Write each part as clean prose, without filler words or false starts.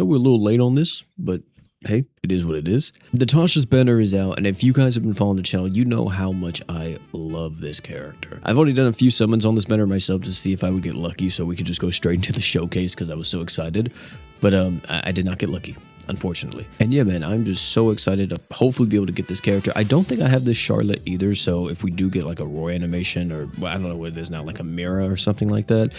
we're a little late on this, but hey, it is what it is. Natasha's banner is out, and if you guys have been following the channel, you know how much I love this character. I've already done a few summons on this banner myself to see if I would get lucky, so we could just go straight into the showcase because I was so excited. But I did not get lucky, unfortunately. And yeah, man, I'm just so excited to hopefully be able to get this character. I don't think I have this Charlotte either, so if we do get like a Roy animation, or well, I don't know what it is now, like a Mira or something like that,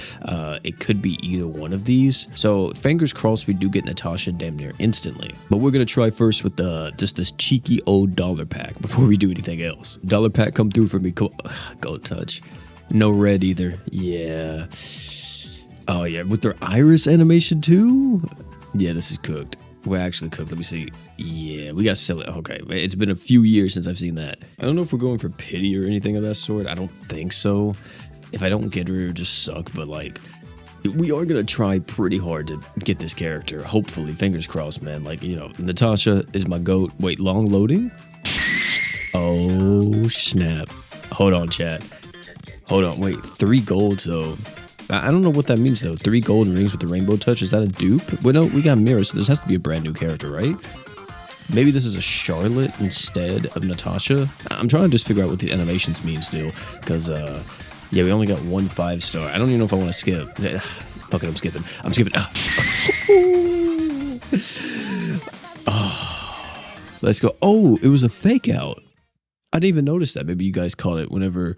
it could be either one of these. So fingers crossed we do get Natasha damn near instantly. But we're gonna try first with just this cheeky old dollar pack before we do anything else. Dollar pack come through for me. Go touch. No red either. Yeah. Oh yeah, with their iris animation too? Yeah, this is cooked. We're actually cooked. Let me see. Yeah, we got silly. Okay, it's been a few years since I've seen that. I don't know if we're going for pity or anything of that sort. I don't think so. If I don't get her, it'll just suck. But like, we are gonna try pretty hard to get this character. Hopefully, fingers crossed, man. Like, you know, Natasha is my goat. Wait, long loading? Oh snap! Hold on, chat. Hold on. Wait, 3 golds though. I don't know what that means though. 3 golden rings with the rainbow touch. Is that a dupe? Well, no, we got mirrors, so this has to be a brand new character, right? Maybe this is a Charlotte instead of Natasha. I'm trying to just figure out what these animations mean still, because yeah, we only got 1 5-star. I don't even know if I want to skip. Fuck it, I'm skipping. I'm skipping. Oh, let's go. Oh, it was a fake out. I didn't even notice that. Maybe you guys caught it whenever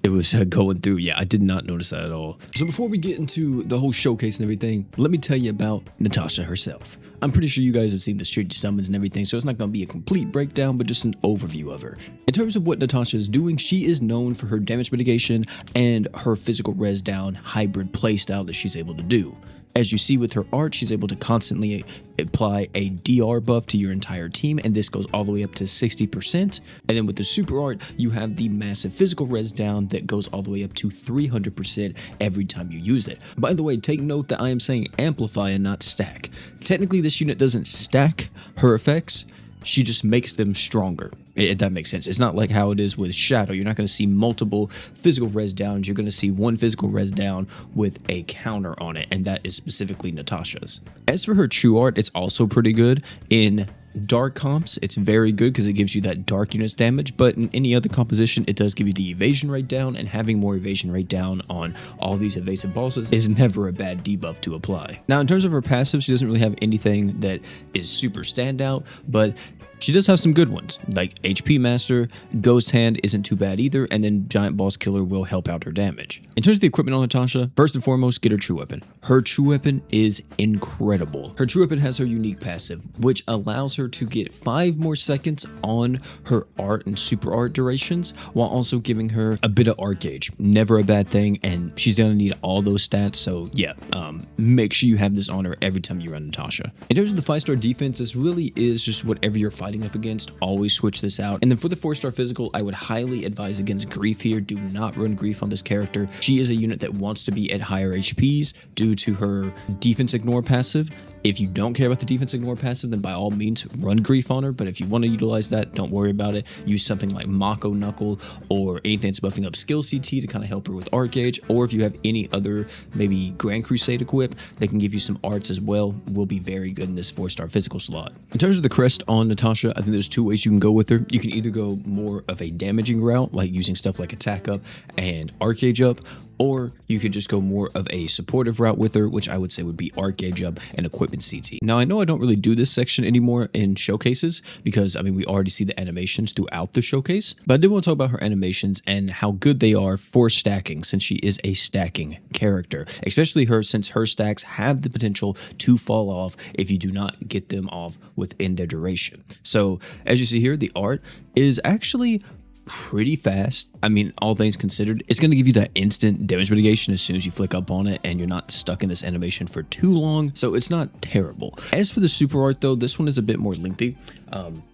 it was going through. Yeah, I did not notice that at all. So before we get into the whole showcase and everything, let me tell you about Natasha herself. I'm pretty sure you guys have seen the street summons and everything, so it's not going to be a complete breakdown, but just an overview of her. In terms of what Natasha is doing, she is known for her damage mitigation and her physical res down hybrid playstyle that she's able to do. As you see with her art, she's able to constantly apply a DR buff to your entire team, and this goes all the way up to 60%. And then with the super art, you have the massive physical res down that goes all the way up to 300% every time you use it. By the way, take note that I am saying amplify and not stack. Technically, this unit doesn't stack her effects, she just makes them stronger. If that makes sense. It's not like how it is with Shadow. You're not going to see multiple physical res downs. You're going to see one physical res down with a counter on it, and that is specifically Natasha's. As for her true art, it's also pretty good. In dark comps, it's very good because it gives you that dark units damage, but in any other composition, it does give you the evasion rate down, and having more evasion rate down on all these evasive bosses is never a bad debuff to apply. Now, in terms of her passive, she doesn't really have anything that is super standout, but she does have some good ones, like HP Master, Ghost Hand isn't too bad either, and then Giant Boss Killer will help out her damage. In terms of the equipment on Natasha, first and foremost, get her true weapon. Her true weapon is incredible. Her true weapon has her unique passive, which allows her to get 5 more seconds on her art and super art durations, while also giving her a bit of art gauge. Never a bad thing, and she's gonna need all those stats, so yeah, make sure you have this on her every time you run Natasha. In terms of the 5-star defense, this really is just whatever you're fighting up against, always switch this out. And then for the 4-star physical, I would highly advise against Grief here. Do not run Grief on this character. She is a unit that wants to be at higher HPs due to her defense ignore passive. If you don't care about the defense ignore passive, then by all means run Grief on her, but if you want to utilize that, don't worry about it. Use something like Mako Knuckle or anything that's buffing up skill CT to kind of help her with art gauge, or if you have any other maybe Grand Crusade equip that can give you some arts as well, will be very good in this 4-star physical slot. In terms of the crest on Natasha, I think there's 2 ways you can go with her. You can either go more of a damaging route, like using stuff like attack up and art gauge up, or you could just go more of a supportive route with her, which I would say would be art gauge up and equipment CT. Now, I know I don't really do this section anymore in showcases because, I mean, we already see the animations throughout the showcase, but I did want to talk about her animations and how good they are for stacking, since she is a stacking character, especially her, since her stacks have the potential to fall off if you do not get them off within their duration. So as you see here, the art is actually pretty fast. I mean, all things considered, it's going to give you that instant damage mitigation as soon as you flick up on it, and you're not stuck in this animation for too long, so it's not terrible. As for the super art though, this one is a bit more lengthy.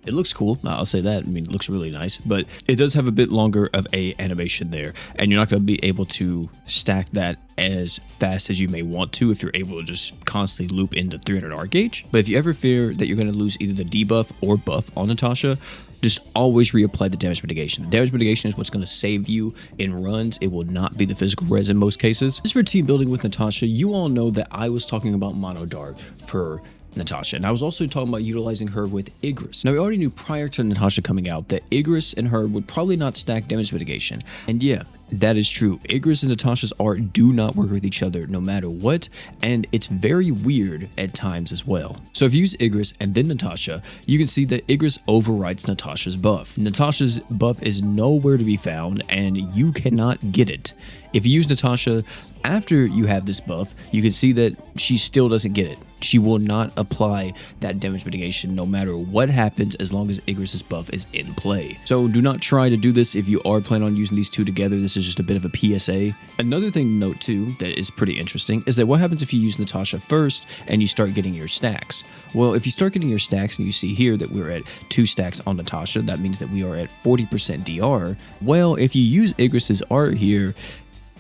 It looks cool, I'll say that. I mean, it looks really nice, but it does have a bit longer of a animation there, and you're not going to be able to stack that as fast as you may want to if you're able to just constantly loop into 300 art gauge. But if you ever fear that you're going to lose either the debuff or buff on Natasha, just always reapply the damage mitigation. The damage mitigation is what's going to save you in runs. It will not be the physical res in most cases. As for team building with Natasha, you all know that I was talking about Mono Dark for Natasha, and I was also talking about utilizing her with Igris. Now, we already knew prior to Natasha coming out that Igris and her would probably not stack damage mitigation, and yeah, that is true. Igris and Natasha's art do not work with each other no matter what, and it's very weird at times as well. So if you use Igris and then Natasha, you can see that Igris overrides Natasha's buff. Natasha's buff is nowhere to be found, and you cannot get it. If you use Natasha after you have this buff, you can see that she still doesn't get it. She will not apply that damage mitigation no matter what happens as long as Igris's buff is in play. So do not try to do this if you are planning on using these two together. This is just a bit of a PSA. Another thing to note too that is pretty interesting is that what happens if you use Natasha first and you start getting your stacks? Well, if you start getting your stacks and you see here that we're at 2 stacks on Natasha, that means that we are at 40% DR. Well, if you use Igris's art here,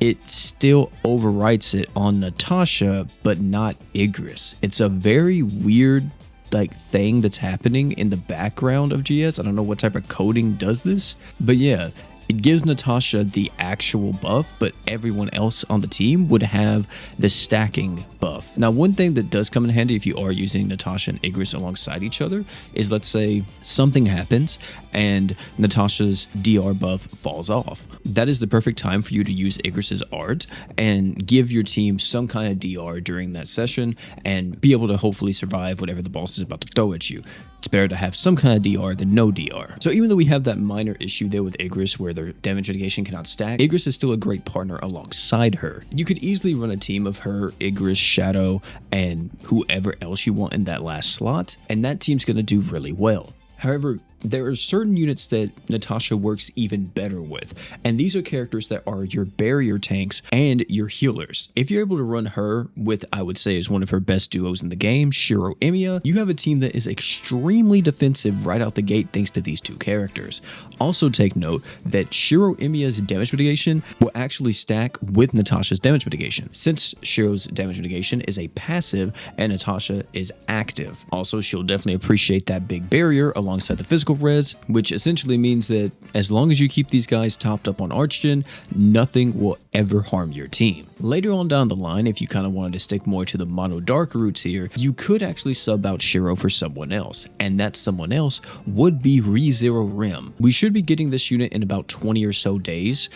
it still overwrites it on Natasha, but not Igris. It's a very weird thing that's happening in the background of GS. I don't know what type of coding does this, but yeah, it gives Natasha the actual buff, but everyone else on the team would have the stacking buff. Now, one thing that does come in handy if you are using Natasha and Igris alongside each other is, let's say something happens and Natasha's DR buff falls off. That is the perfect time for you to use Igris's art and give your team some kind of DR during that session and be able to hopefully survive whatever the boss is about to throw at you. It's better to have some kind of DR than no DR. So even though we have that minor issue there with Igris where their damage mitigation cannot stack, Igris is still a great partner alongside her. You could easily run a team of her, Igris, Shadow, and whoever else you want in that last slot, and that team's going to do really well. However, there are certain units that Natasha works even better with, and these are characters that are your barrier tanks and your healers. If you're able to run her with, I would say, is one of her best duos in the game, Shiro Emiya, you have a team that is extremely defensive right out the gate thanks to these two characters. Also take note that Shiro Emiya's damage mitigation will actually stack with Natasha's damage mitigation, since Shiro's damage mitigation is a passive and Natasha is active. Also, she'll definitely appreciate that big barrier alongside the physical res, which essentially means that as long as you keep these guys topped up on Archgen, nothing will ever harm your team. Later on down the line, if you kind of wanted to stick more to the mono dark roots here, you could actually sub out Shiro for someone else, and that someone else would be ReZero Rim. We should be getting this unit in about 20 or so days,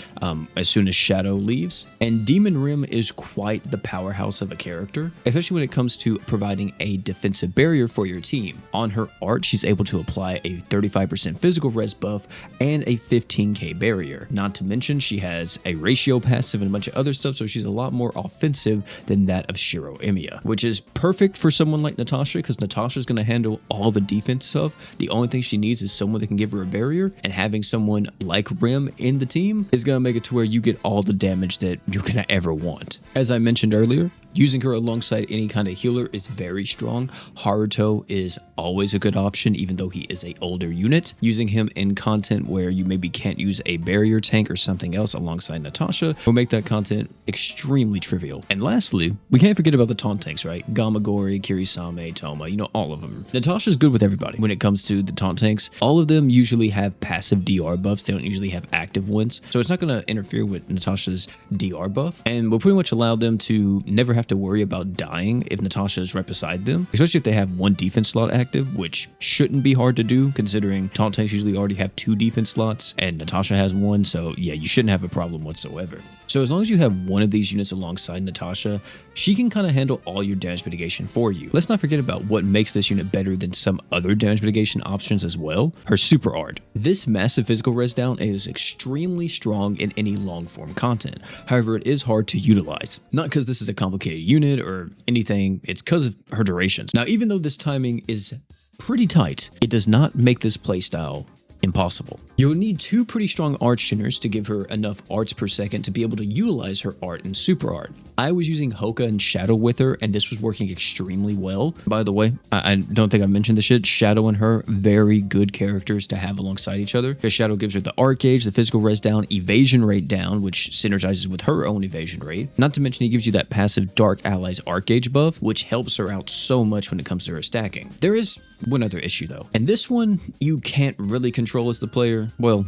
as soon as Shadow leaves, and Demon Rim is quite the powerhouse of a character, especially when it comes to providing a defensive barrier for your team. On her art, she's able to apply a 35% physical res buff and a 15k barrier. Not to mention she has a ratio passive and a bunch of other stuff, so she's a lot more offensive than that of Shiro Emiya, which is perfect for someone like Natasha because Natasha's going to handle all the defense stuff. The only thing she needs is someone that can give her a barrier, and having someone like Rim in the team is going to make it to where you get all the damage that you're going to ever want. As I mentioned earlier, using her alongside any kind of healer is very strong. Haruto is always a good option, even though he is an older unit. Using him in content where you maybe can't use a barrier tank or something else alongside Natasha will make that content extremely trivial. And lastly, we can't forget about the taunt tanks, right? Gamagori, Kirisame, Toma, all of them. Natasha's good with everybody when it comes to the taunt tanks. All of them usually have passive DR buffs. They don't usually have active ones. So it's not going to interfere with Natasha's DR buff. And we'll pretty much allow them to never have to worry about dying if Natasha is right beside them, especially if they have one defense slot active, which shouldn't be hard to do considering taunt tanks usually already have 2 defense slots and Natasha has 1, so yeah, you shouldn't have a problem whatsoever. So as long as you have one of these units alongside Natasha, she can kind of handle all your damage mitigation for you. Let's not forget about what makes this unit better than some other damage mitigation options as well, her super art. This massive physical res down is extremely strong in any long form content. However, it is hard to utilize. Not because this is a complicated unit or anything, it's because of her durations. Now, even though this timing is pretty tight, it does not make this playstyle impossible. You'll need 2 pretty strong arch tuners to give her enough arts per second to be able to utilize her art and super art. I was using Hoka and Shadow with her, and this was working extremely well. By the way, I don't think I mentioned this yet. Shadow and her, very good characters to have alongside each other, because Shadow gives her the art gauge, the physical res down, evasion rate down, which synergizes with her own evasion rate. Not to mention he gives you that passive Dark Allies art gauge buff, which helps her out so much when it comes to her stacking. There is one other issue though, and this one you can't really control as the player. Well,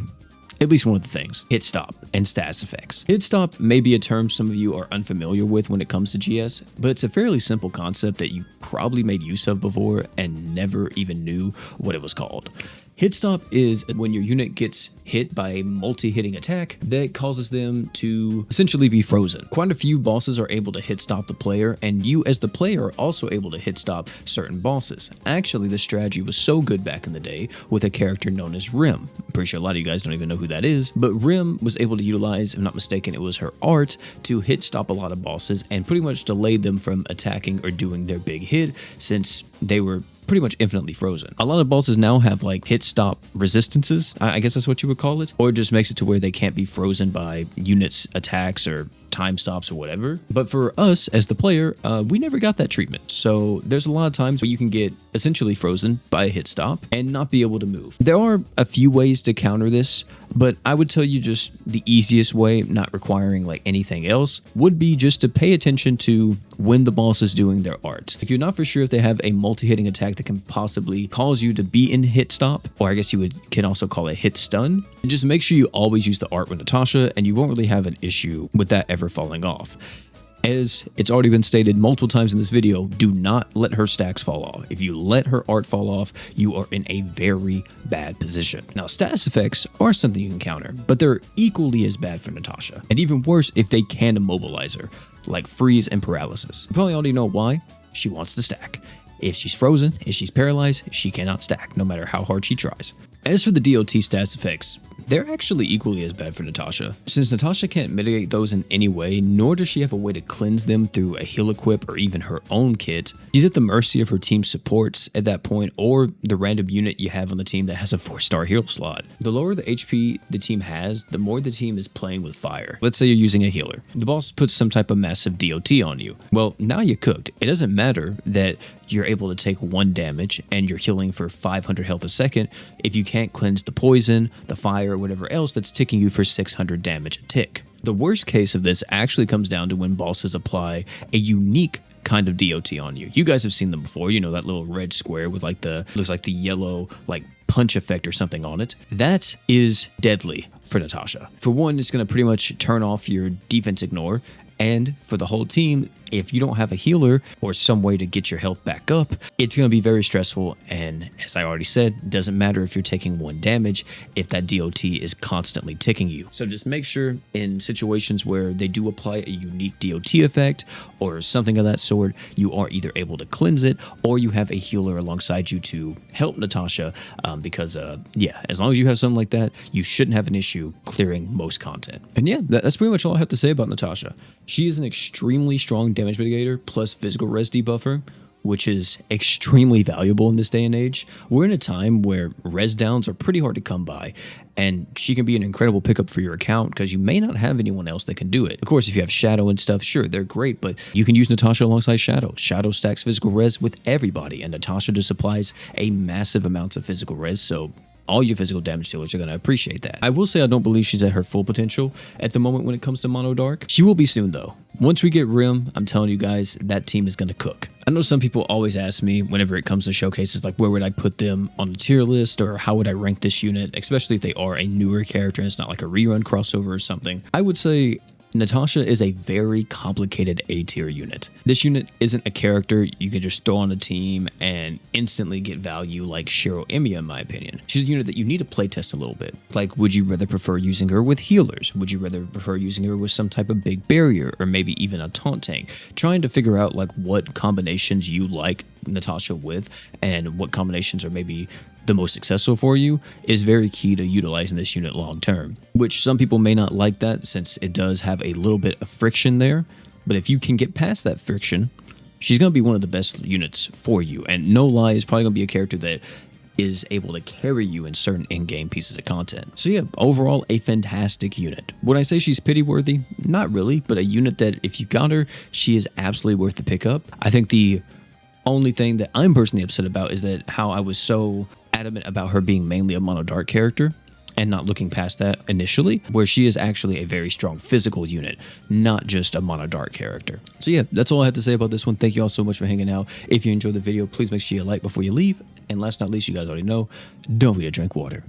at least one of the things: hit stop and status effects. Hit stop may be a term some of you are unfamiliar with when it comes to GS, but it's a fairly simple concept that you probably made use of before and never even knew what it was called. Hit stop is when your unit gets hit by a multi-hitting attack that causes them to essentially be frozen. Quite a few bosses are able to hit stop the player, and you as the player are also able to hit stop certain bosses. Actually, this strategy was so good back in the day with a character known as Rim. I'm pretty sure a lot of you guys don't even know who that is, but Rim was able to utilize, if I'm not mistaken, it was her art to hit stop a lot of bosses and pretty much delay them from attacking or doing their big hit, since they were pretty much infinitely frozen. A lot of bosses now have like hit stop resistances, I guess that's what you would call it, or it just makes it to where they can't be frozen by units attacks or time stops or whatever. But for us as the player, we never got that treatment. So there's a lot of times where you can get essentially frozen by a hit stop and not be able to move. There are a few ways to counter this, but I would tell you just the easiest way, not requiring like anything else, would be just to pay attention to when the boss is doing their art. If you're not for sure if they have a multi-hitting attack that can possibly cause you to be in hit stop, or I guess you can also call it hit stun, and just make sure you always use the art with Natasha, and you won't really have an issue with that ever falling off. As it's already been stated multiple times in this video, do not let her stacks fall off. If you let her art fall off, you are in a very bad position. Now, status effects are something you can counter, but they're equally as bad for Natasha, and even worse if they can immobilize her, like freeze and paralysis. You probably already know why. She wants to stack. If she's frozen, if she's paralyzed, she cannot stack, no matter how hard she tries. As for the DOT status effects, they're actually equally as bad for Natasha. Since Natasha can't mitigate those in any way, nor does she have a way to cleanse them through a heal equip or even her own kit, she's at the mercy of her team's supports at that point, or the random unit you have on the team that has a 4-star heal slot. The lower the HP the team has, the more the team is playing with fire. Let's say you're using a healer. The boss puts some type of massive DOT on you. Well, now you're cooked. It doesn't matter that you're able to take 1 damage and you're healing for 500 health a second if you can't cleanse the poison, the fire, or whatever else that's ticking you for 600 damage a tick. The worst case of this actually comes down to when bosses apply a unique kind of DOT on you. You guys have seen them before, you know, that little red square with like looks like the yellow like punch effect or something on it. That is deadly for Natasha. For one, it's going to pretty much turn off your defense ignore, and for the whole team, if you don't have a healer or some way to get your health back up, it's going to be very stressful. And as I already said, it doesn't matter if you're taking 1 damage if that DOT is constantly ticking you. So just make sure in situations where they do apply a unique DOT effect or something of that sort, you are either able to cleanse it or you have a healer alongside you to help Natasha, because yeah, as long as you have something like that, you shouldn't have an issue clearing most content. And yeah, that's pretty much all I have to say about Natasha. She is an extremely strong damage mitigator plus physical res debuffer, which is extremely valuable in this day and age. We're in a time where res downs are pretty hard to come by, and she can be an incredible pickup for your account because you may not have anyone else that can do it. Of course, if you have Shadow and stuff, sure, they're great, but you can use Natasha alongside Shadow. Shadow stacks physical res with everybody, and Natasha just supplies a massive amounts of physical res, so all your physical damage dealers are going to appreciate that. I will say I don't believe she's at her full potential at the moment when it comes to Mono Dark. She will be soon though. Once we get Rim, I'm telling you guys, that team is going to cook. I know some people always ask me whenever it comes to showcases, like where would I put them on a tier list or how would I rank this unit, especially if they are a newer character and it's not like a rerun crossover or something. I would say Natasha is a very complicated A-tier unit. This unit isn't a character you can just throw on a team and instantly get value like Shiro Emiya, in my opinion. She's a unit that you need to playtest a little bit. Like, would you rather prefer using her with healers? Would you rather prefer using her with some type of big barrier or maybe even a taunt tank? Trying to figure out like what combinations you like Natasha with and what combinations are maybe the most successful for you is very key to utilizing this unit long term, which some people may not like that since it does have a little bit of friction there. But if you can get past that friction, she's going to be one of the best units for you. And no lie, is probably going to be a character that is able to carry you in certain in-game pieces of content. So yeah, overall, a fantastic unit. Would I say she's pity-worthy? Not really, but a unit that if you got her, she is absolutely worth the pickup. I think the only thing that I'm personally upset about is that how I was so adamant about her being mainly a Mono Dark character and not looking past that initially, where she is actually a very strong physical unit, not just a Mono Dark character. So yeah, that's all I have to say about this one. Thank you all so much for hanging out. If you enjoyed the video, please make sure you like before you leave. And last but not least, you guys already know, don't forget to drink water.